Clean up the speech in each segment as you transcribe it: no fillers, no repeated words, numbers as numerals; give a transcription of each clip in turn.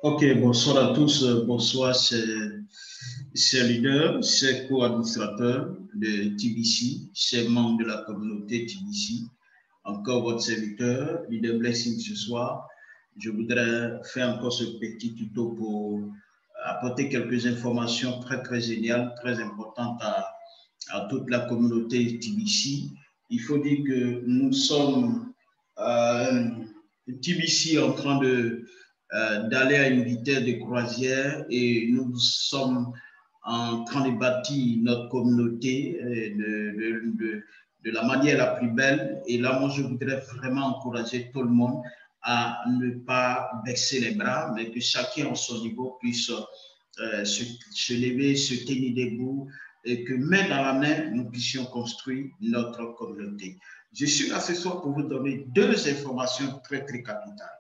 Ok, bonsoir à tous. Bonsoir, chers leaders, chers co-administrateurs de TBC, chers membres de la communauté TBC. Encore votre serviteur, leader Blessing ce soir. Je voudrais faire encore ce petit tuto pour apporter quelques informations très géniales, très importantes à toute la communauté TBC. Il faut dire que nous sommes TBC en train d'aller à une vitesse de croisière et nous sommes en train de bâtir notre communauté de la manière la plus belle. Et là, moi, je voudrais vraiment encourager tout le monde à ne pas baisser les bras, mais que chacun à son niveau puisse se lever, se tenir debout et que main dans la main, nous puissions construire notre communauté. Je suis là ce soir pour vous donner deux informations très capitales.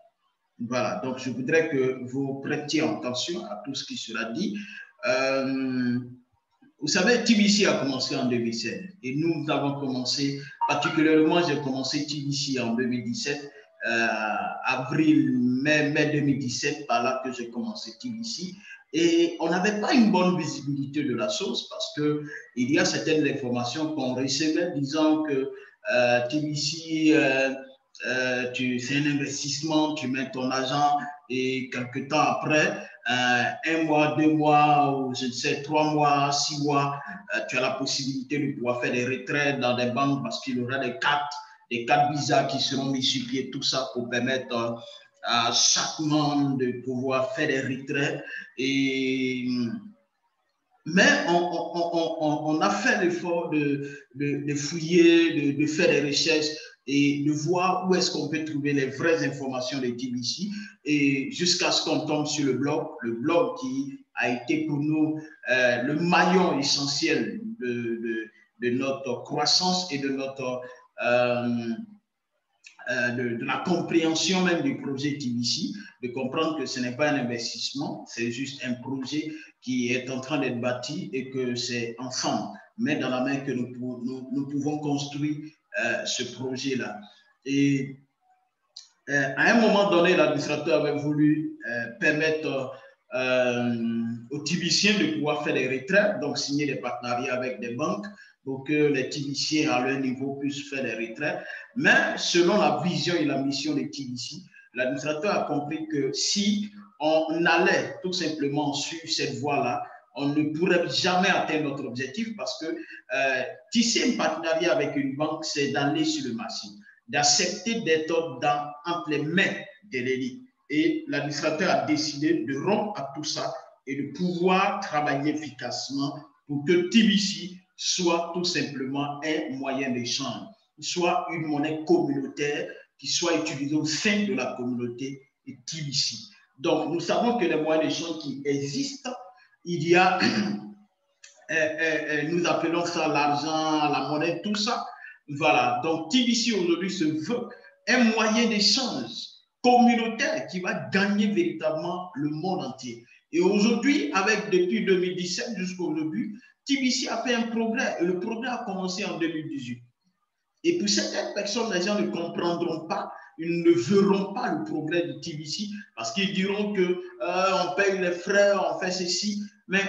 Voilà, donc je voudrais que vous prêtiez attention à tout ce qui sera dit. Vous savez, TBC a commencé en 2016 et nous avons commencé, particulièrement j'ai commencé TBC en 2017, mai 2017, par là que j'ai commencé TBC. Et on n'avait pas une bonne visibilité de la chose parce qu'il y a certaines informations qu'on recevait disant que TBC, c'est un investissement, tu mets ton argent et quelques temps après, un mois, 2 mois, ou je ne sais, 3 mois, 6 mois, tu as la possibilité de pouvoir faire des retraits dans des banques parce qu'il y aura des cartes Visa qui seront mis sur pied, tout ça pour permettre à chaque membre de pouvoir faire des retraits. Mais on a fait l'effort de fouiller, de faire des recherches et de voir où est-ce qu'on peut trouver les vraies informations de TBC et jusqu'à ce qu'on tombe sur le blog qui a été pour nous le maillon essentiel de notre croissance et de notre de la compréhension même du projet TBC, de comprendre que ce n'est pas un investissement, c'est juste un projet qui est en train d'être bâti et que c'est ensemble, main dans la main, que nous pouvons construire ce projet-là. Et à un moment donné, l'administrateur avait voulu permettre aux TBCiens de pouvoir faire des retraits, donc signer des partenariats avec des banques pour que les TBCiens à leur niveau puissent faire des retraits. Mais selon la vision et la mission des TBC, l'administrateur a compris que si on allait tout simplement sur cette voie-là, on ne pourrait jamais atteindre notre objectif parce que tisser un partenariat avec une banque, c'est d'aller sur le marché, d'accepter d'être entre les mains de l'élite. Et l'administrateur a décidé de rompre à tout ça et de pouvoir travailler efficacement pour que TBC soit tout simplement un moyen d'échange, soit une monnaie communautaire qui soit utilisée au sein de la communauté TBC. Donc, nous savons que les moyens d'échange qui existent, il y a, nous appelons ça l'argent, la monnaie, tout ça. Voilà, donc TBC aujourd'hui se veut un moyen d'échange communautaire qui va gagner véritablement le monde entier. Et aujourd'hui, depuis 2017 jusqu'à aujourd'hui, TBC a fait un progrès et le progrès a commencé en 2018. Et pour certaines personnes, les gens ne comprendront pas, ils ne verront pas le progrès de TBC parce qu'ils diront qu'on paye les frais, on fait ceci. Mais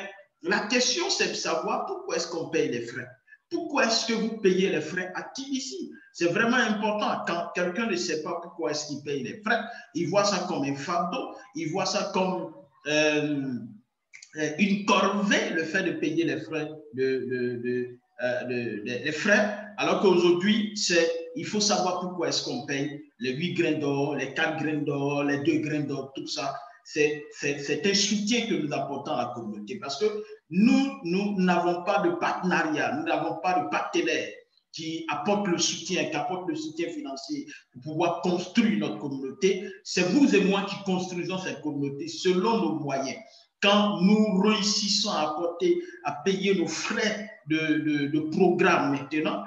la question, c'est de savoir pourquoi est-ce qu'on paye les frais. Pourquoi est-ce que vous payez les frais à TBC? C'est vraiment important. Quand quelqu'un ne sait pas pourquoi est-ce qu'il paye les frais, il voit ça comme un fardeau, il voit ça comme une corvée, le fait de payer les frais les frais, alors qu'aujourd'hui, il faut savoir pourquoi est-ce qu'on paye les 8 grains d'or, les 4 grains d'or, les 2 grains d'or, tout ça. C'est un soutien que nous apportons à la communauté parce que nous n'avons pas de partenariat, nous n'avons pas de partenaire qui apporte le soutien, financier pour pouvoir construire notre communauté. C'est vous et moi qui construisons cette communauté selon nos moyens. Quand nous réussissons à payer nos frais de programme maintenant,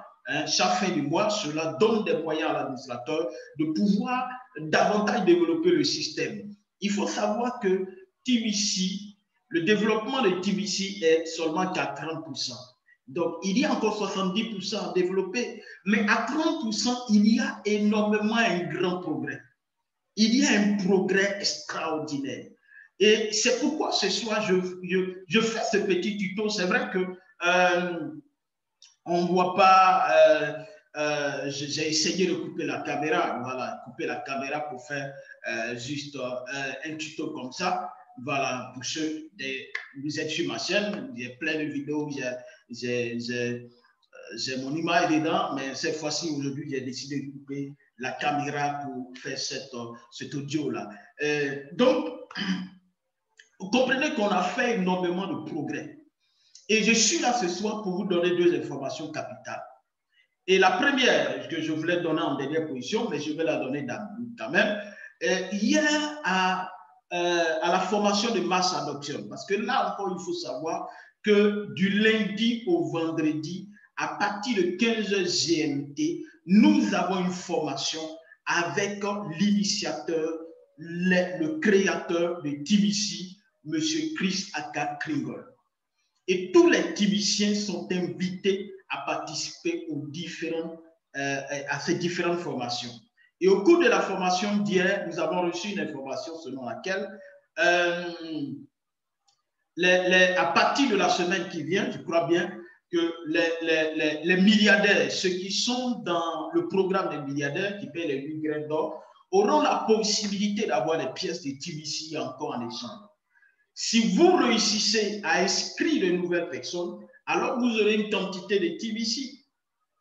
chaque fin du mois, cela donne des moyens à l'administrateur de pouvoir davantage développer le système. Il faut savoir que TBC, le développement de TBC est seulement qu'à 30%. Donc, il y a encore 70% à développer, mais à 30%, il y a énormément un grand progrès. Il y a un progrès extraordinaire. Et c'est pourquoi ce soir, je fais ce petit tuto. C'est vrai que on ne voit pas, j'ai essayé de couper la caméra, voilà, couper la caméra pour faire juste un tuto comme ça. Voilà, pour ceux, vous êtes sur ma chaîne, il y a plein de vidéos, j'ai mon image dedans, mais cette fois-ci, aujourd'hui, j'ai décidé de couper la caméra pour faire cet audio-là. Donc, vous comprenez qu'on a fait énormément de progrès. Et je suis là ce soir pour vous donner deux informations capitales. Et la première que je voulais donner en dernière position, mais je vais la donner quand même, hier à la formation de mass adoption. Parce que là encore, il faut savoir que du lundi au vendredi, à partir de 15h GMT, nous avons une formation avec l'initiateur, le créateur de TBC, M. Chris Aka Kringle. Et tous les TBCiens sont invités à participer à ces différentes formations. Et au cours de la formation d'hier, nous avons reçu une information selon laquelle, à partir de la semaine qui vient, je crois bien que les milliardaires, ceux qui sont dans le programme des milliardaires, qui paient les 8 graines d'or, auront la possibilité d'avoir des pièces de TBC encore en échange. Si vous réussissez à inscrire de nouvelles personnes, alors vous aurez une quantité de TBC.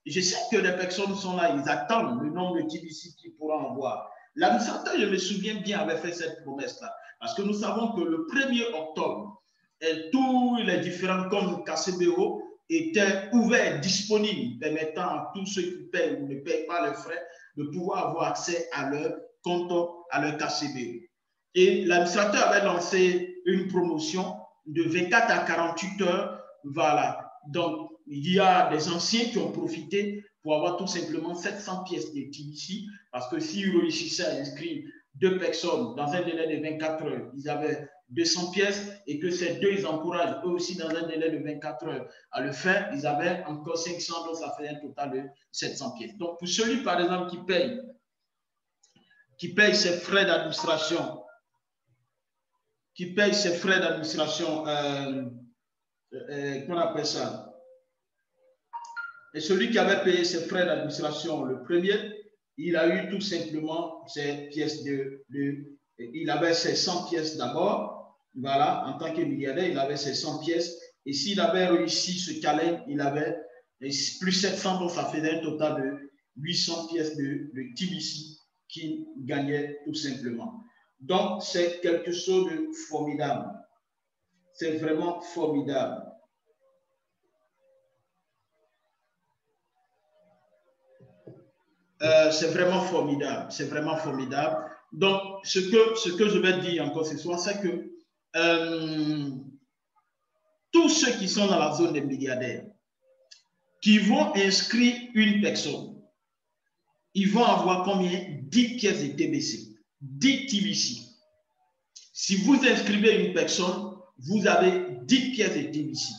Je sais que les personnes sont là, ils attendent le nombre de TBC qu'ils pourront avoir. L'administrateur, je me souviens bien, avait fait cette promesse-là. Parce que nous savons que le 1er octobre, tous les différents comptes KCBO étaient ouverts, disponibles, permettant à tous ceux qui payent ou ne payent pas les frais de pouvoir avoir accès à leur compte, à leur KCBO. Et l'administrateur avait lancé une promotion de 24 à 48 heures. Voilà. Donc, il y a des anciens qui ont profité pour avoir tout simplement 700 pièces de TBC, parce que s'ils réussissaient à inscrire 2 personnes dans un délai de 24 heures, ils avaient 200 pièces, et que ces deux, ils encouragent eux aussi dans un délai de 24 heures à le faire, ils avaient encore 500, donc ça fait un total de 700 pièces. Donc, pour celui, par exemple, qui paye ses frais d'administration, qu'on appelle ça. Et celui qui avait payé ses frais d'administration le premier, il a eu tout simplement ses pièces il avait ses 100 pièces d'abord, voilà, en tant que milliardaire, il avait ses 100 pièces. Et s'il avait réussi ce challenge, il avait plus 700, donc ça faisait un total de 800 pièces de TBC qu'il gagnait tout simplement. Donc, c'est quelque chose de formidable. C'est vraiment formidable. C'est vraiment formidable. C'est vraiment formidable. Donc, ce que je vais dire encore ce soir, c'est que tous ceux qui sont dans la zone des milliardaires, qui vont inscrire une personne, ils vont avoir combien? 10 pièces de TBC, 10 TBC. Si vous inscrivez une personne, vous avez 10 pièces de TBC.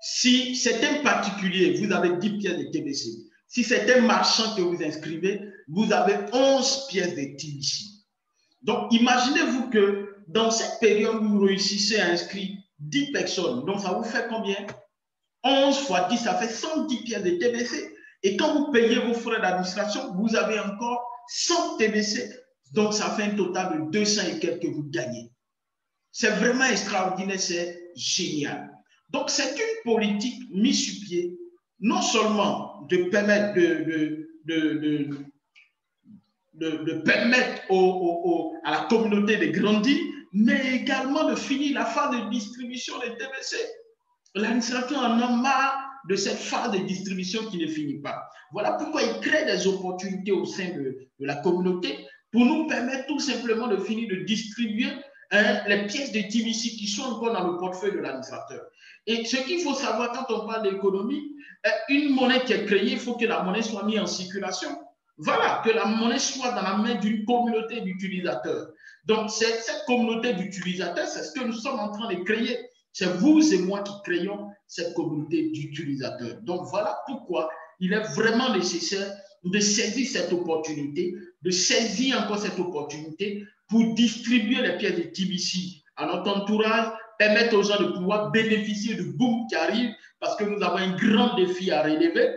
Si c'est un particulier, vous avez 10 pièces de TBC. Si c'est un marchand que vous inscrivez, vous avez 11 pièces de TBC. Donc, imaginez-vous que dans cette période, vous réussissez à inscrire 10 personnes. Donc, ça vous fait combien? 11 fois 10, ça fait 110 pièces de TBC. Et quand vous payez vos frais d'administration, vous avez encore 100 TBC. Donc, ça fait un total de 200 et quelques que vous gagnez. C'est vraiment extraordinaire, c'est génial. Donc, c'est une politique mise sur pied, non seulement de permettre de permettre à la communauté de grandir, mais également de finir la phase de distribution des TBC. L'administrateur en a marre de cette phase de distribution qui ne finit pas. Voilà pourquoi il crée des opportunités au sein de la communauté pour nous permettre tout simplement de finir de distribuer les pièces de TBC qui sont encore dans le portefeuille de l'administrateur. Et ce qu'il faut savoir quand on parle d'économie, une monnaie qui est créée, il faut que la monnaie soit mise en circulation. Voilà, que la monnaie soit dans la main d'une communauté d'utilisateurs. Donc, cette communauté d'utilisateurs, c'est ce que nous sommes en train de créer. C'est vous et moi qui créons cette communauté d'utilisateurs. Donc, voilà pourquoi il est vraiment nécessaire de saisir cette opportunité, de saisir encore cette opportunité pour distribuer les pièces de TBC à notre entourage, permettre aux gens de pouvoir bénéficier du boom qui arrive parce que nous avons un grand défi à relever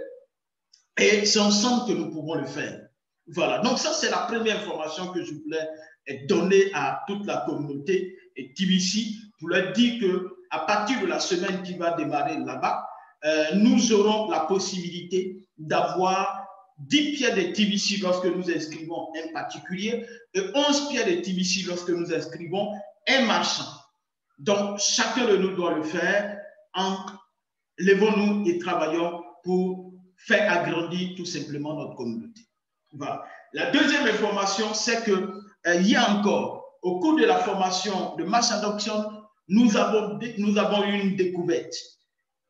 et c'est ensemble que nous pouvons le faire. Voilà, donc ça c'est la première information que je voulais donner à toute la communauté et TBC pour leur dire qu'à partir de la semaine qui va démarrer là-bas, nous aurons la possibilité d'avoir 10 pierres de TBC lorsque nous inscrivons un particulier et 11 pierres de TBC lorsque nous inscrivons un marchand. Donc, chacun de nous doit le faire. Levons-nous et travaillons pour faire agrandir tout simplement notre communauté. Voilà. La deuxième information, c'est qu'il y a encore, au cours de la formation de Mass Adoption, nous avons eu une découverte.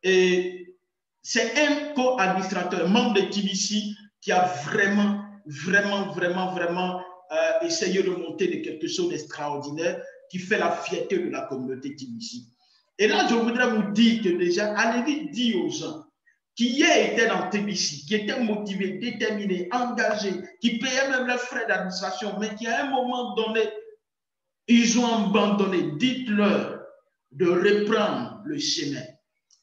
Et c'est un co-administrateur, membre de TBC, qui a vraiment essayé de monter de quelque chose d'extraordinaire qui fait la fierté de la communauté TBC. Et là, je voudrais vous dire que déjà, allez vite dire aux gens qui étaient dans TBC, qui étaient motivés, déterminés, engagés, qui payaient même leurs frais d'administration, mais qui à un moment donné, ils ont abandonné. Dites-leur de reprendre le chemin.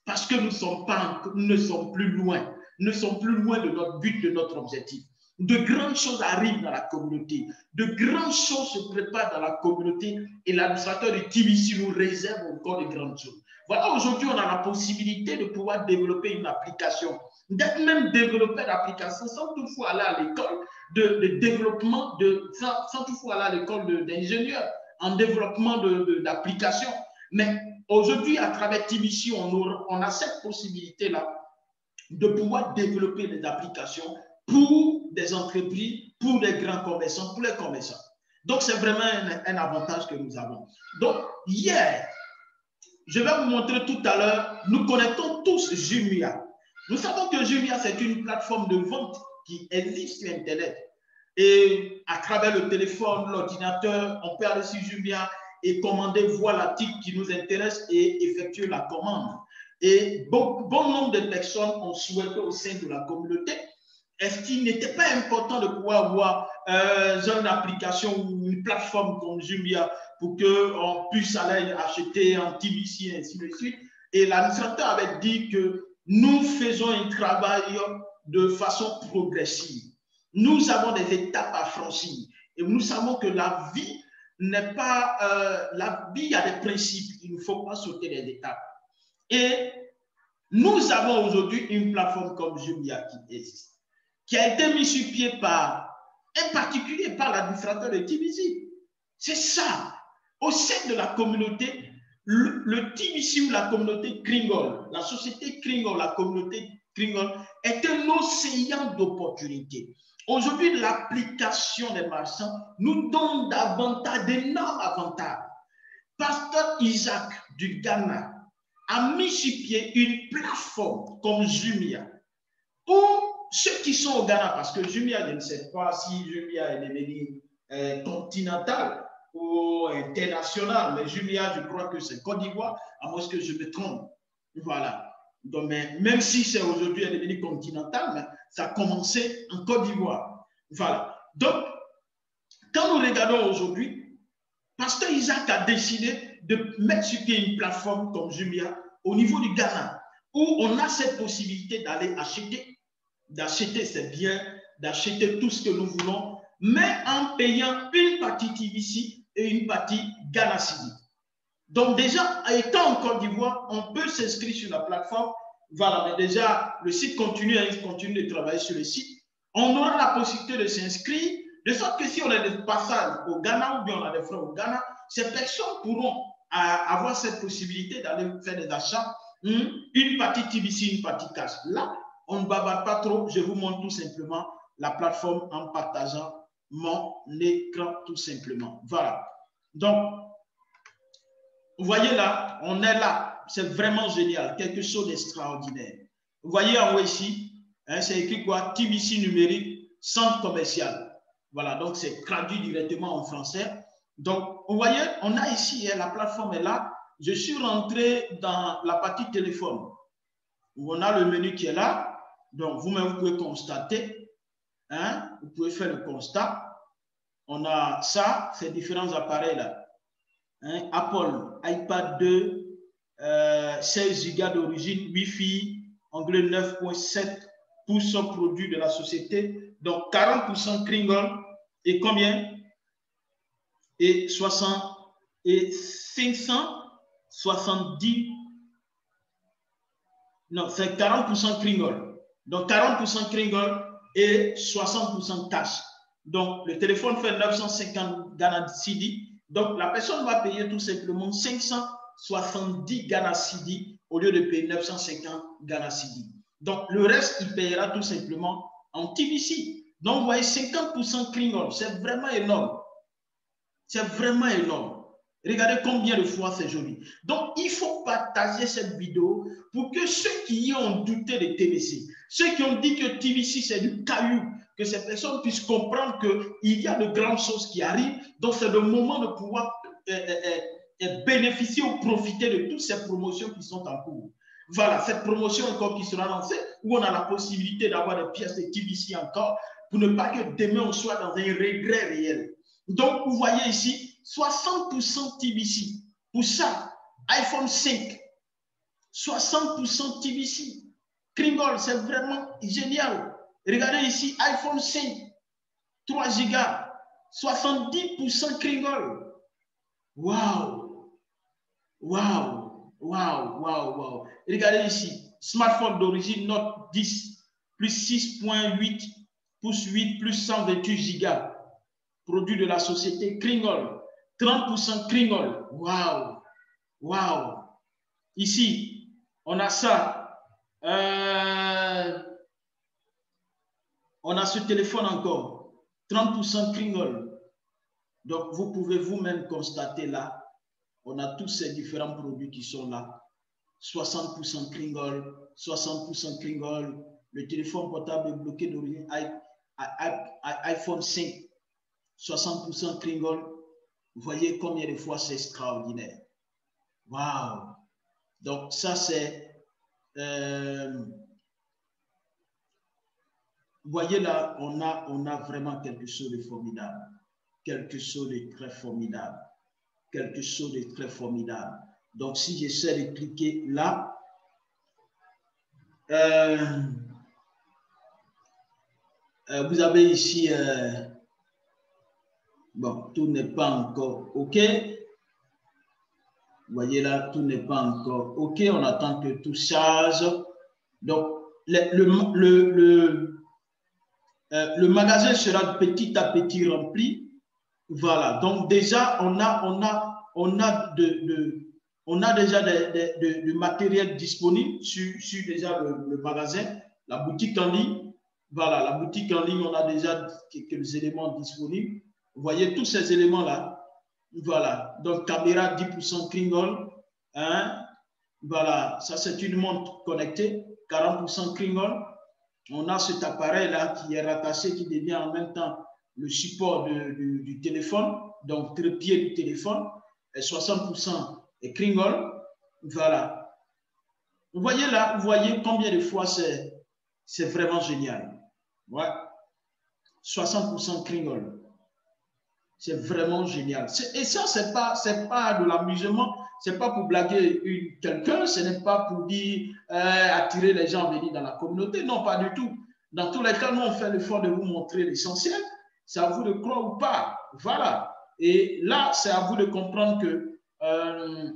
Parce que nous ne sommes plus loin. Nous ne sommes plus loin de notre but, de notre objectif. De grandes choses arrivent dans la communauté. De grandes choses se préparent dans la communauté et l'administrateur de TBC nous réserve encore de grandes choses. Voilà, aujourd'hui, on a la possibilité de pouvoir développer une application, d'être même développeur d'application sans toutefois aller à l'école de développement, sans toutefois aller à l'école d'ingénieur en développement d'application. Mais aujourd'hui, à travers TBC, on a cette possibilité-là de pouvoir développer des applications pour des entreprises, pour des grands commerçants, pour les commerçants. Donc, c'est vraiment un avantage que nous avons. Donc, hier, je vais vous montrer tout à l'heure, nous connaissons tous Jumia. Nous savons que Jumia, c'est une plateforme de vente qui existe sur Internet. Et à travers le téléphone, l'ordinateur, on peut aller sur Jumia et commander, voir l'article qui nous intéresse et effectuer la commande. Et bon nombre de personnes ont souhaité au sein de la communauté, est-ce qu'il n'était pas important de pouvoir avoir une application ou une plateforme comme Jumia pour qu'on puisse aller acheter en TBC et ainsi de suite. Et l'administrateur avait dit que nous faisons un travail de façon progressive. Nous avons des étapes à franchir. Et nous savons que la vie n'est pas... la vie, il y a des principes. Il ne faut pas sauter les étapes. Et nous avons aujourd'hui une plateforme comme Jumia qui existe, qui a été mise sur pied par un particulier, par l'administrateur de TBC. C'est ça. Au sein de la communauté, le TBC ou la communauté Kringol, la société Kringol, la communauté Kringol est un océan d'opportunités. Aujourd'hui, l'application des marchands nous donne d'énormes avantages. Pasteur Isaac du Ghana a mis sur pied une plateforme comme Jumia, où ceux qui sont au Ghana, parce que Jumia, je ne sais pas si Jumia est devenu continental ou international, mais Jumia, je crois que c'est Côte d'Ivoire, à moins que je me trompe. Voilà. Donc, même si c'est aujourd'hui devenu continental, mais ça a commencé en Côte d'Ivoire. Voilà. Donc, quand nous regardons aujourd'hui, Pasteur Isaac a décidé de mettre sur pied une plateforme comme Jumia au niveau du Ghana, où on a cette possibilité d'aller d'acheter ses biens, d'acheter tout ce que nous voulons, mais en payant une partie TBC et une partie Ghana City. Donc déjà, étant en Côte d'Ivoire, on peut s'inscrire sur la plateforme. Voilà, mais déjà, le site continue de travailler sur le site. On aura la possibilité de s'inscrire, de sorte que si on a des passages au Ghana ou bien on a des frais au Ghana, ces personnes pourront avoir cette possibilité d'aller faire des achats, une partie TBC, une partie cash. Là, on ne bavarde pas trop, je vous montre tout simplement la plateforme en partageant mon écran tout simplement. Voilà. Donc, vous voyez là, on est là. C'est vraiment génial, quelque chose d'extraordinaire. Vous voyez en haut ici, hein, c'est écrit quoi? TBC numérique, centre commercial. Voilà, donc c'est traduit directement en français. Donc, vous voyez, on a ici, la plateforme est là. Je suis rentré dans la partie téléphone, où on a le menu qui est là. Donc, vous-même, vous pouvez constater, hein, vous pouvez faire le constat. On a ça, ces différents appareils-là. Hein, Apple, iPad 2, 16 Go d'origine, Wi-Fi, anglais 9.7 pouces produit de la société. Donc 40% Kringle et combien? Et 60 et 570. Non, c'est 40% Kringle. Donc 40% Kringle et 60% cash. Donc le téléphone fait 950 Ghana CD. Donc la personne va payer tout simplement 570 Ghana CD au lieu de payer 950 Ghana CD. Donc le reste, il payera tout simplement en TVC. Donc vous voyez 50% Kringle, c'est vraiment énorme. C'est vraiment énorme. Regardez combien de fois c'est joli. Donc, il faut partager cette vidéo pour que ceux qui ont douté de TVC, ceux qui ont dit que TVC c'est du caillou, que ces personnes puissent comprendre qu'il y a de grandes choses qui arrivent. Donc, c'est le moment de pouvoir bénéficier ou profiter de toutes ces promotions qui sont en cours. Voilà, cette promotion encore qui sera lancée, où on a la possibilité d'avoir des pièces de TVC encore, pour ne pas que demain on soit dans un regret réel. Donc, vous voyez ici, 60% TVC. Pour ça, iPhone 5, 60% TVC. Kringle, c'est vraiment génial. Regardez ici, iPhone 5, 3 Go, 70% Kringle. Waouh! Waouh! Waouh! Waouh! Waouh! Regardez ici, smartphone d'origine Note 10, plus 6.8 pouces 8, plus 128 Go. Produit de la société Kringle. 30% Kringle. Waouh! Waouh! Ici, on a ça. On a ce téléphone encore. 30% Kringle. Donc, vous pouvez vous-même constater là, on a tous ces différents produits qui sont là. 60% Kringle, 60% Kringle. Le téléphone portable est bloqué d'origine iPhone 5. 60% Kringle. Vous voyez combien de fois c'est extraordinaire. Waouh! Donc, ça, c'est... vous voyez là, on a vraiment quelque chose de formidable. Quelque chose de très formidable. Quelque chose de très formidable. Donc, si j'essaie de cliquer là, vous avez ici... bon, tout n'est pas encore OK. Vous voyez là, tout n'est pas encore OK. On attend que tout charge. Donc, le magasin sera petit à petit rempli. Voilà. Donc, déjà, on a déjà du matériel disponible sur déjà le magasin, la boutique en ligne. Voilà, la boutique en ligne, on a déjà quelques éléments disponibles. Vous voyez tous ces éléments-là. Voilà, donc caméra 10% Kringle. Hein? Voilà, ça c'est une montre connectée, 40% Kringle. On a cet appareil-là qui est rattaché, qui devient en même temps le support du téléphone, donc trépied du téléphone, et 60% est Kringle. Voilà. Vous voyez là, vous voyez combien de fois c'est vraiment génial. Ouais. 60% Kringle. C'est vraiment génial. Et ça, c'est pas de l'amusement, c'est pas pour blaguer quelqu'un, ce n'est pas pour dire attirer les gens à venir dans la communauté. Non, pas du tout. Dans tous les cas, nous, on fait l'effort de vous montrer l'essentiel. C'est à vous de croire ou pas. Voilà. Et là, c'est à vous de comprendre que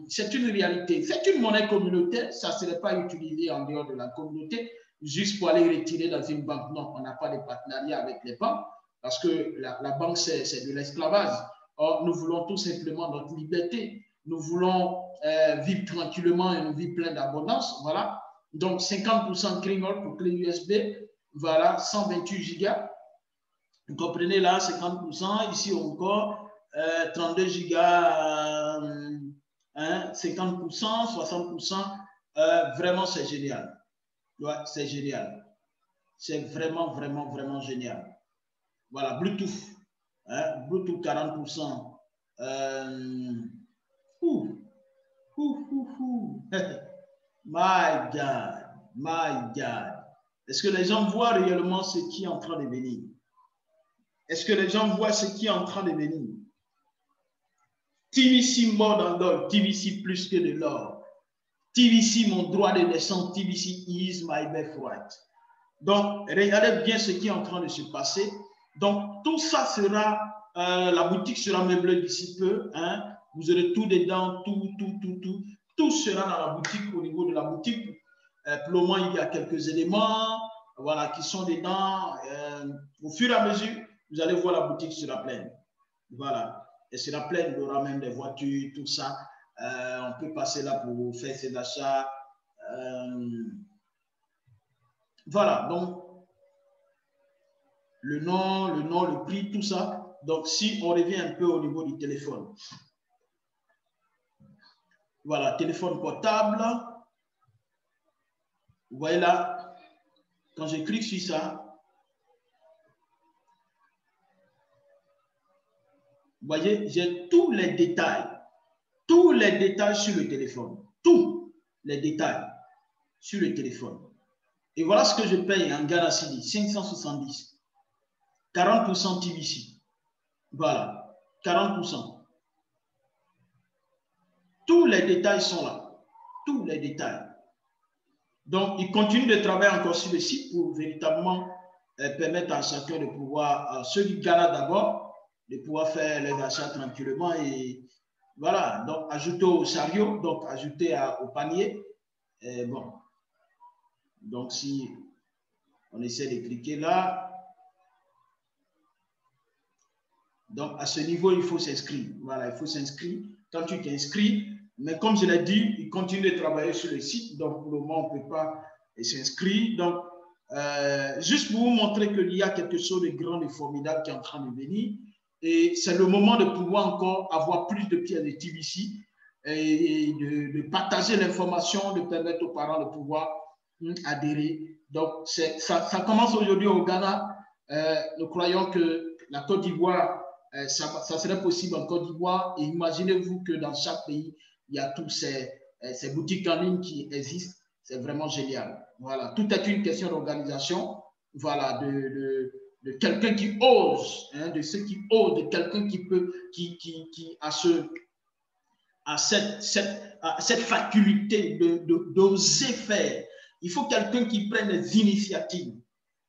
c'est une réalité. C'est une monnaie communautaire, ça ne serait pas utilisé en dehors de la communauté, juste pour aller retirer dans une banque. Non, on n'a pas de partenariat avec les banques. Parce que la banque, c'est de l'esclavage. Or, nous voulons tout simplement notre liberté. Nous voulons vivre tranquillement et une vie pleine d'abondance. Voilà. Donc, 50% Kringle pour clé USB. Voilà, 128 Go. Vous comprenez là, 50%. Ici encore, 32 Go, 50%, 60%. Vraiment, c'est génial. Ouais, c'est génial. C'est vraiment, vraiment, vraiment génial. Voilà, Bluetooth. Hein, Bluetooth 40%. My God, my God. Est-ce que les gens voient réellement ce qui est en train de venir? Est-ce que les gens voient ce qui est en train de venir? TVC mort dans l'or, TVC plus que de l'or. TVC, mon droit de naissance, TVC is my birthright. Donc, regardez bien ce qui est en train de se passer. Donc, tout ça sera, la boutique sera meublée d'ici peu. Hein. Vous aurez tout dedans, tout sera dans la boutique, au niveau de la boutique. Pour le moment, il y a quelques éléments voilà, qui sont dedans. Au fur et à mesure, vous allez voir la boutique sera pleine. Voilà. Elle sera pleine, il y aura même des voitures, tout ça. On peut passer là pour faire ses achats. Voilà, donc le nom, le prix, tout ça. Donc, si on revient un peu au niveau du téléphone. Voilà, téléphone portable. Vous voyez là, quand je clique sur ça, vous voyez, j'ai tous les détails sur le téléphone. Tous les détails sur le téléphone. Et voilà ce que je paye en Ghana Cedi, 570. 40% TVC. Voilà, 40%. Tous les détails sont là. Tous les détails. Donc, il continue de travailler encore sur le site pour véritablement permettre à chacun de pouvoir, ceux du Ghana d'abord, de pouvoir faire les achats tranquillement et voilà, donc ajouter au chariot, donc ajouter au panier. Et bon, donc si on essaie de cliquer là, donc à ce niveau, il faut s'inscrire. Voilà, il faut s'inscrire. Quand tu t'inscris, mais comme je l'ai dit, il continue de travailler sur le site, donc pour le moment, on ne peut pas s'inscrire. Donc, juste pour vous montrer qu'il y a quelque chose de grand et formidable qui est en train de venir. Et c'est le moment de pouvoir encore avoir plus de pièces de TVC et de partager l'information, de permettre aux parents de pouvoir adhérer. Donc, ça commence aujourd'hui au Ghana. Nous croyons que la Côte d'Ivoire, ça serait possible en Côte d'Ivoire. Et imaginez-vous que dans chaque pays, il y a tous ces boutiques en ligne qui existent. C'est vraiment génial. Voilà. Tout est une question d'organisation. Voilà, de quelqu'un qui ose, hein, de ceux qui osent, de quelqu'un qui peut, qui a cette faculté d'oser faire. Il faut quelqu'un qui prenne des initiatives.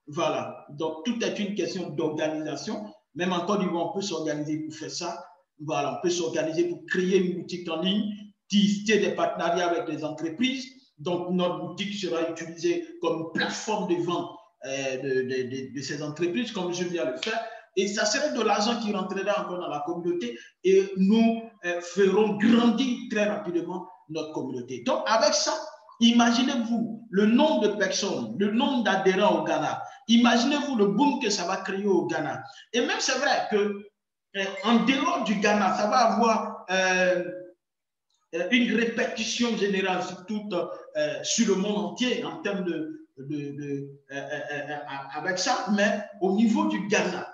Voilà. Donc, tout est une question d'organisation. Même en Côte d'Ivoire, on peut s'organiser pour faire ça. Voilà, on peut s'organiser pour créer une boutique en ligne, tisser des partenariats avec les entreprises. Donc, notre boutique sera utilisée comme plateforme de vente de ces entreprises, comme je viens de le faire. Et ça serait de l'argent qui rentrera encore dans la communauté et nous ferons grandir très rapidement notre communauté. Donc, avec ça, imaginez-vous le nombre de personnes, le nombre d'adhérents au Ghana. Imaginez-vous le boom que ça va créer au Ghana. Et même c'est vrai que en dehors du Ghana, ça va avoir une répercussion générale sur le monde entier en termes avec ça, mais au niveau du Ghana,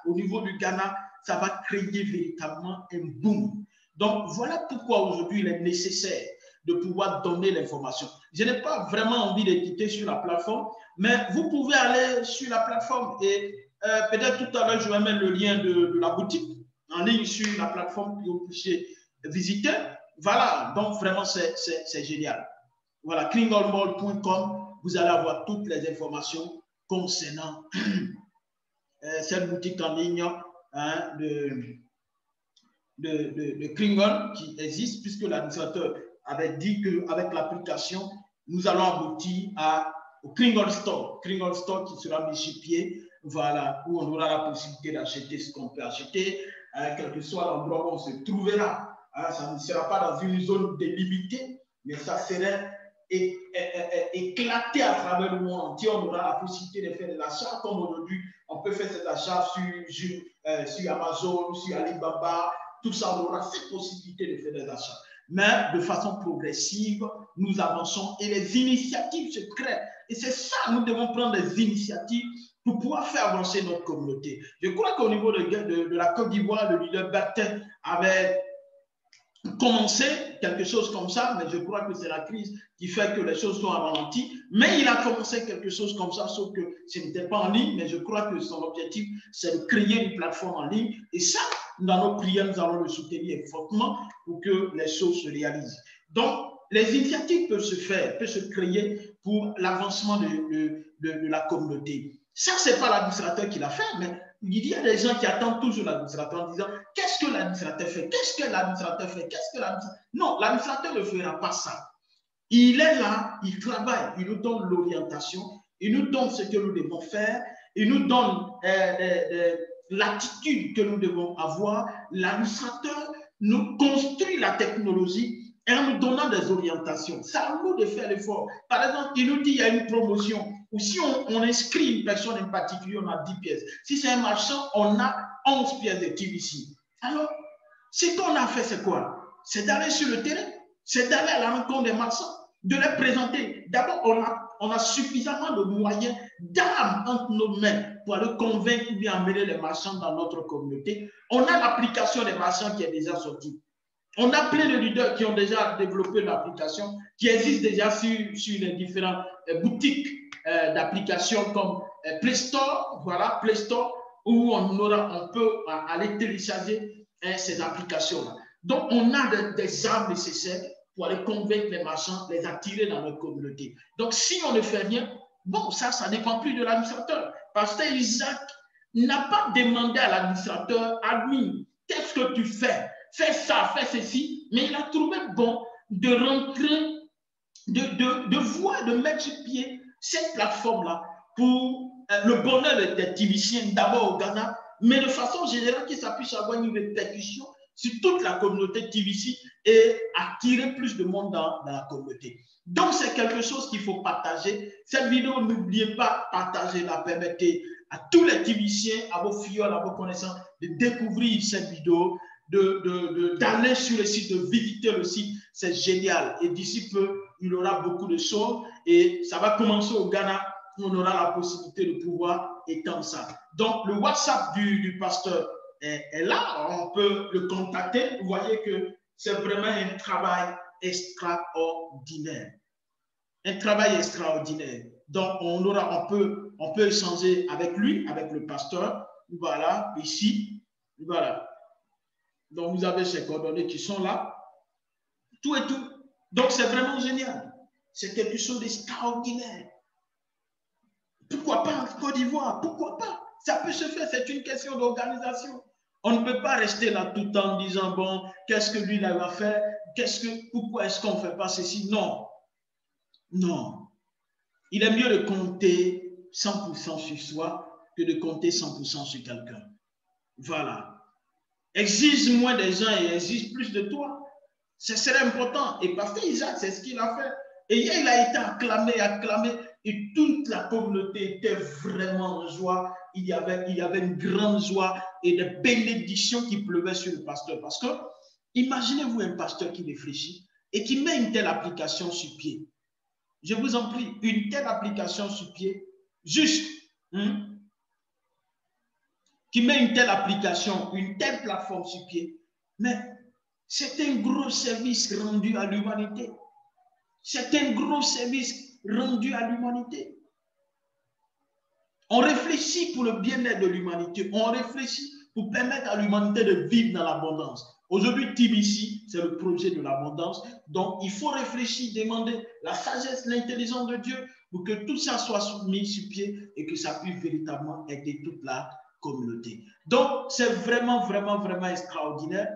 ça va créer véritablement un boom. Donc, voilà pourquoi aujourd'hui il est nécessaire de pouvoir donner l'information. Je n'ai pas vraiment envie de quitter sur la plateforme, mais vous pouvez aller sur la plateforme et peut-être tout à l'heure, je vais mettre le lien de la boutique en ligne sur la plateforme que vous puissiez visiter. Voilà, donc vraiment, c'est génial. Voilà, kringallmall.com. Vous allez avoir toutes les informations concernant cette boutique en ligne hein, de Kringall qui existe, puisque l'administrateur avait dit qu'avec l'application, nous allons aboutir au Kringall Store qui sera multiplié, voilà, où on aura la possibilité d'acheter ce qu'on peut acheter, quel que soit l'endroit où on se trouvera. Hein, ça ne sera pas dans une zone délimitée, mais ça serait éclaté à travers le monde entier. On aura la possibilité de faire des achats comme aujourd'hui. On peut faire des achats sur Amazon, sur Alibaba, tout ça, on aura cette possibilité de faire des achats. Mais de façon progressive, nous avançons et les initiatives se créent. Et c'est ça, nous devons prendre des initiatives pour pouvoir faire avancer notre communauté. Je crois qu'au niveau de la Côte d'Ivoire, le leader Bertin avait commencé quelque chose comme ça, mais je crois que c'est la crise qui fait que les choses sont ralenties. Mais il a commencé quelque chose comme ça, sauf que ce n'était pas en ligne, mais je crois que son objectif, c'est de créer une plateforme en ligne. Et ça, dans nos prières, nous allons le soutenir fortement pour que les choses se réalisent. Donc, les initiatives peuvent se faire, peuvent se créer pour l'avancement de la communauté. Ça, ce n'est pas l'administrateur qui l'a fait, mais il y a des gens qui attendent toujours l'administrateur en disant « Qu'est-ce que l'administrateur fait? Qu'est-ce que l'administrateur fait? Qu'est-ce que l'administrateur... » Non, l'administrateur ne fera pas ça. Il est là, il travaille, il nous donne l'orientation, il nous donne ce que nous devons faire, il nous donne l'attitude que nous devons avoir. L'administrateur nous construit la technologie en nous donnant des orientations. C'est à nous de faire l'effort. Par exemple, il nous dit qu'il y a une promotion, ou si on inscrit une personne en particulier, on a 10 pièces. Si c'est un marchand, on a 11 pièces de TVC. Alors, ce qu'on a fait, c'est quoi? C'est d'aller sur le terrain, c'est d'aller à la rencontre des marchands, de les présenter. D'abord, on a suffisamment de moyens, d'armes entre nos mains pour aller convaincre ou bien amener les marchands dans notre communauté. On a l'application des marchands qui est déjà sortie. On a plein de leaders qui ont déjà développé l'application, qui existe déjà sur les différentes boutiques d'applications comme Play Store, voilà, Play Store, où on peut aller télécharger ces applications-là. Donc, on a des armes nécessaires pour aller convaincre les marchands, les attirer dans notre communauté. Donc, si on ne fait rien, bon, ça ne dépend plus de l'administrateur. Pasteur Isaac n'a pas demandé à l'administrateur, admin, qu'est-ce que tu fais? Fais ça, fais ceci, mais il a trouvé bon de rentrer, de voir, de mettre sur pied cette plateforme-là pour le bonheur des Tibiciens, d'abord au Ghana, mais de façon générale, que ça puisse avoir une répercussion sur toute la communauté TVC et attirer plus de monde dans la communauté. Donc, c'est quelque chose qu'il faut partager. Cette vidéo, n'oubliez pas, partagez-la, permettez à tous les Tibiciens, à vos filles, à vos connaissances, de découvrir cette vidéo, d'aller sur le site, de visiter le site. C'est génial. Et d'ici peu, il y aura beaucoup de choses. Et ça va commencer au Ghana, où on aura la possibilité de pouvoir étendre ça. Donc, le WhatsApp du pasteur est là. On peut le contacter. Vous voyez que c'est vraiment un travail extraordinaire. Un travail extraordinaire. Donc, on peut échanger avec lui, avec le pasteur. Voilà, ici. Voilà. Donc, vous avez ces coordonnées qui sont là. Tout et tout. Donc, c'est vraiment génial. C'est quelque chose d'extraordinaire. Pourquoi pas en Côte d'Ivoire? Pourquoi pas? Ça peut se faire. C'est une question d'organisation. On ne peut pas rester là tout le temps en disant, bon, qu'est-ce que lui va faire? Pourquoi est-ce qu'on ne fait pas ceci? Non. Non. Il est mieux de compter 100% sur soi que de compter 100% sur quelqu'un. Voilà. Exige moins des gens et exige plus de toi. Ce serait important. Et pasteur Isaac, c'est ce qu'il a fait. Et hier, il a été acclamé, et toute la communauté était vraiment en joie. Il y avait une grande joie et des bénédictions qui pleuvaient sur le pasteur. Parce que, imaginez-vous un pasteur qui réfléchit et qui met une telle application sur pied. Je vous en prie, une telle application sur pied, juste, qui met une telle application, une telle plateforme sur pied. Mais c'est un gros service rendu à l'humanité. C'est un gros service rendu à l'humanité. On réfléchit pour le bien-être de l'humanité. On réfléchit pour permettre à l'humanité de vivre dans l'abondance. Aujourd'hui, TBC, c'est le projet de l'abondance. Donc, il faut réfléchir, demander la sagesse, l'intelligence de Dieu pour que tout ça soit mis sur pied et que ça puisse véritablement aider toute la communauté. Donc, c'est vraiment, vraiment, vraiment extraordinaire.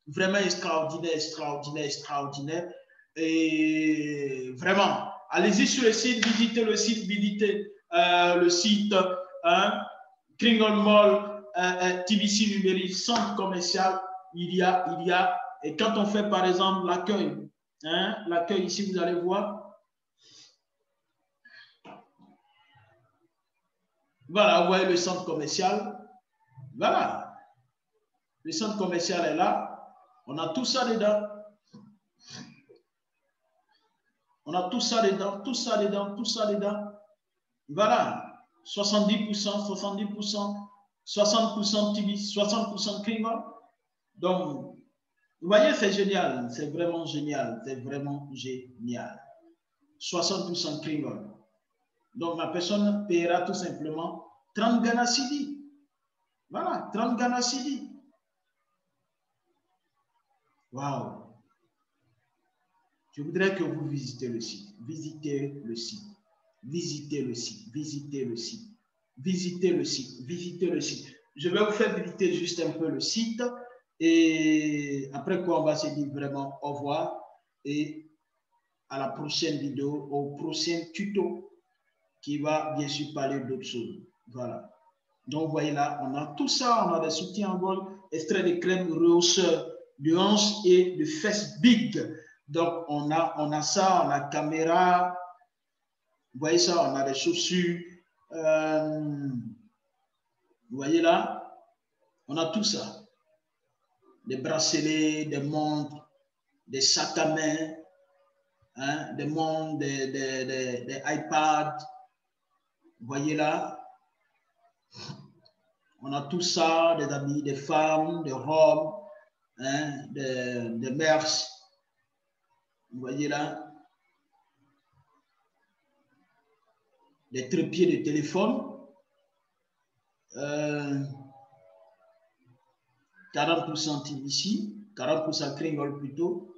Vraiment extraordinaire, extraordinaire, extraordinaire. Et vraiment, allez-y sur le site, visitez le site, Kringle Mall, TBC numérique, centre commercial. Il y a, et quand on fait par exemple l'accueil, l'accueil ici, vous allez voir. Voilà, vous voyez le centre commercial. Voilà. Le centre commercial est là. On a tout ça dedans. On a tout ça dedans, tout ça dedans, tout ça dedans. Voilà. 70%, 70%, 60% TV, 60% Kringle. Donc, vous voyez, c'est génial. C'est vraiment génial. C'est vraiment génial. 60% Kringle. Donc, ma personne paiera tout simplement 30 Ghana Cedi. Voilà, 30 Ghana Cedi. Waouh! Je voudrais que vous visitez le site. Visitez le site. Visitez le site. Visitez le site. Visitez le site. Visitez le site. Je vais vous faire visiter juste un peu le site. Et après quoi, on va se dire vraiment au revoir. Et à la prochaine vidéo, au prochain tuto qui va bien sûr parler d'autres choses. Voilà. Donc, vous voyez là, on a tout ça. On a des soutiens en vol, extraits de crème rehausseur de hanche et de fesses big. Donc, on a ça, on a caméra. Vous voyez ça, on a des chaussures. Vous voyez là, on a tout ça. Des bracelets, des montres, des sacs à main, hein, des montres, des iPads. Vous voyez là, on a tout ça, des habits, des femmes, des robes, hein, des mers. Vous voyez là, des trépieds de téléphone. 40% ici, 40% Kringle plutôt.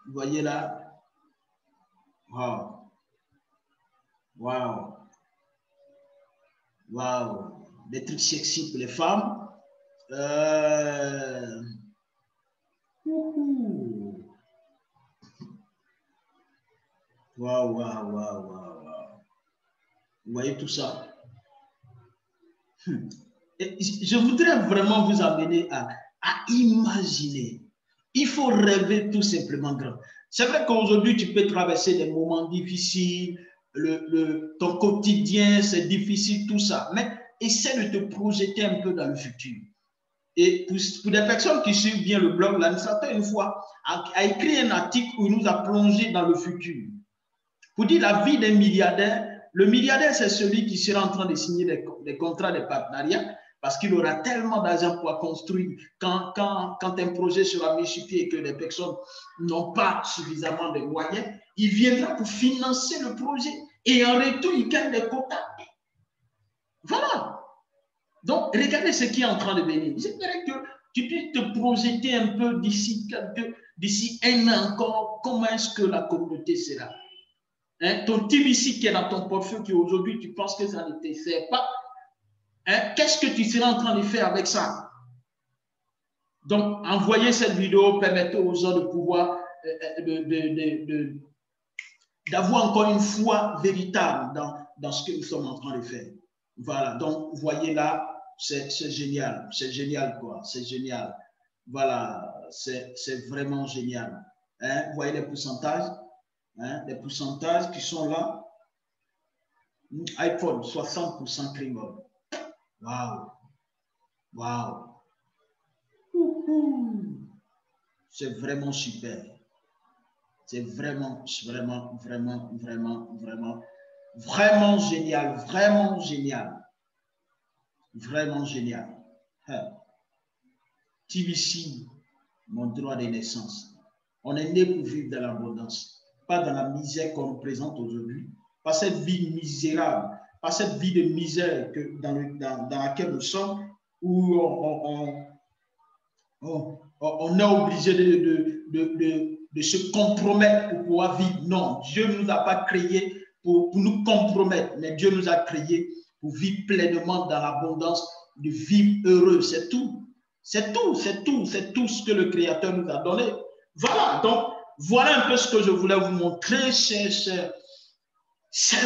Vous voyez là. Wow. Wow. Wow. Des trucs sexy pour les femmes. Wow, wow, wow, wow. Vous voyez tout ça. Et je voudrais vraiment vous amener à imaginer. Il faut rêver tout simplement grand. C'est vrai qu'aujourd'hui, tu peux traverser des moments difficiles, ton quotidien, c'est difficile, tout ça. Mais essaie de te projeter un peu dans le futur. Et pour des personnes qui suivent bien le blog, l'administrateur, une fois, a écrit un article où il nous a plongé dans le futur. Pour dire la vie d'un milliardaire, le milliardaire, c'est celui qui sera en train de signer des contrats de partenariat parce qu'il aura tellement d'argent pour construire. Quand un projet sera multiplié et que les personnes n'ont pas suffisamment de moyens, il viendra pour financer le projet et en retour, il gagne des quotas. Voilà. Donc, regardez ce qui est en train de venir. J'aimerais que tu puisses te projeter un peu d'ici un an encore, comment est-ce que la communauté sera. Hein, ton team ici qui est dans ton portefeuille, qui aujourd'hui tu penses que ça ne te sert pas, hein, qu'est-ce que tu seras en train de faire avec ça? Donc, envoyer cette vidéo permettait aux gens de pouvoir d'avoir encore une foi véritable dans ce que nous sommes en train de faire. Voilà, donc vous voyez là, c'est génial quoi, c'est génial. Voilà, c'est vraiment génial. Hein, vous voyez les pourcentages? Hein, les pourcentages qui sont là. iPhone, 60% Kringle. Waouh! Waouh! C'est vraiment super. C'est vraiment génial. Vraiment génial. Vraiment génial. TVC, mon droit de naissance. On est né pour vivre dans l'abondance, pas dans la misère qu'on nous présente aujourd'hui, pas cette vie misérable, pas cette vie de misère dans laquelle nous sommes, où on est obligé de se compromettre pour pouvoir vivre. Non, Dieu ne nous a pas créés pour nous compromettre, mais Dieu nous a créés pour vivre pleinement dans l'abondance, de vivre heureux. C'est tout. C'est tout ce que le Créateur nous a donné. Voilà, donc, voilà un peu ce que je voulais vous montrer, chers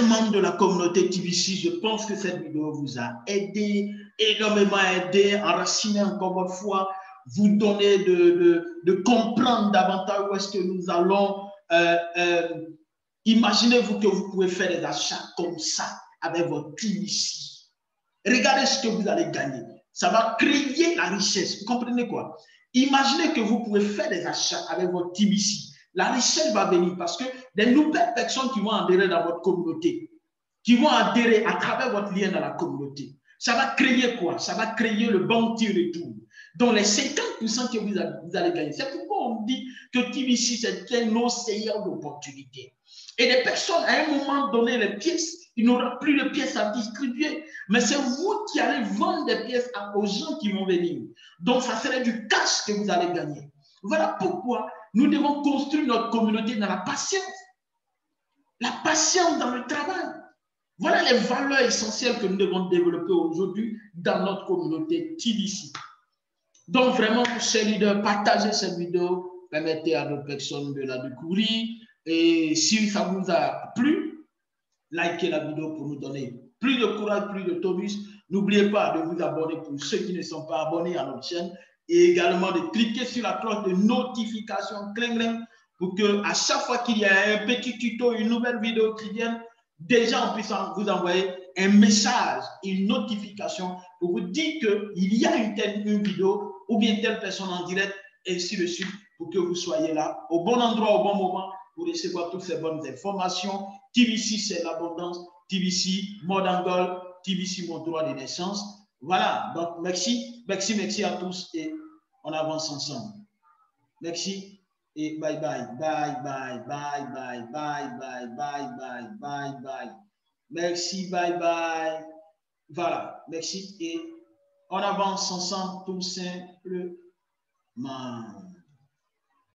membres de la communauté TVC. Je pense que cette vidéo vous a aidé, énormément aidé, enraciné encore votre foi, vous donner de comprendre davantage où est-ce que nous allons. Imaginez-vous que vous pouvez faire des achats comme ça avec votre TVC. Regardez ce que vous allez gagner. Ça va créer la richesse. Vous comprenez quoi? Imaginez que vous pouvez faire des achats avec votre TVC. La richesse va venir parce que des nouvelles personnes qui vont adhérer dans votre communauté, qui vont adhérer à travers votre lien dans la communauté, ça va créer quoi? Ça va créer le bounty retour. Donc, les 50% que vous allez gagner. C'est pourquoi on dit que TVC, c'est un océan d'opportunités. Et les personnes, à un moment donné, les pièces, il n'y aura plus de pièces à distribuer. Mais c'est vous qui allez vendre des pièces aux gens qui vont venir. Donc, ça serait du cash que vous allez gagner. Voilà pourquoi nous devons construire notre communauté dans la patience. La patience dans le travail. Voilà les valeurs essentielles que nous devons développer aujourd'hui dans notre communauté TBC. Donc vraiment, chers leaders, partagez cette vidéo, permettez à d'autres personnes de la découvrir. Et si ça vous a plu, likez la vidéo pour nous donner plus de courage, plus de tonus. N'oubliez pas de vous abonner pour ceux qui ne sont pas abonnés à notre chaîne et également de cliquer sur la cloche de notification cling, cling, pour que à chaque fois qu'il y a un petit tuto, une nouvelle vidéo qui vient, déjà on puisse vous envoyer un message, une notification pour vous dire qu'il y a une vidéo ou bien telle personne en direct, et ainsi de suite, pour que vous soyez là au bon endroit, au bon moment, pour recevoir toutes ces bonnes informations. TBC, c'est l'abondance. TBC, mode angle. TBC, mon droit de naissance. Voilà, donc merci à tous et on avance ensemble. Merci et bye bye, bye bye, bye bye, bye bye, bye bye, bye bye. Merci, bye bye. Voilà, merci et on avance ensemble tout simplement.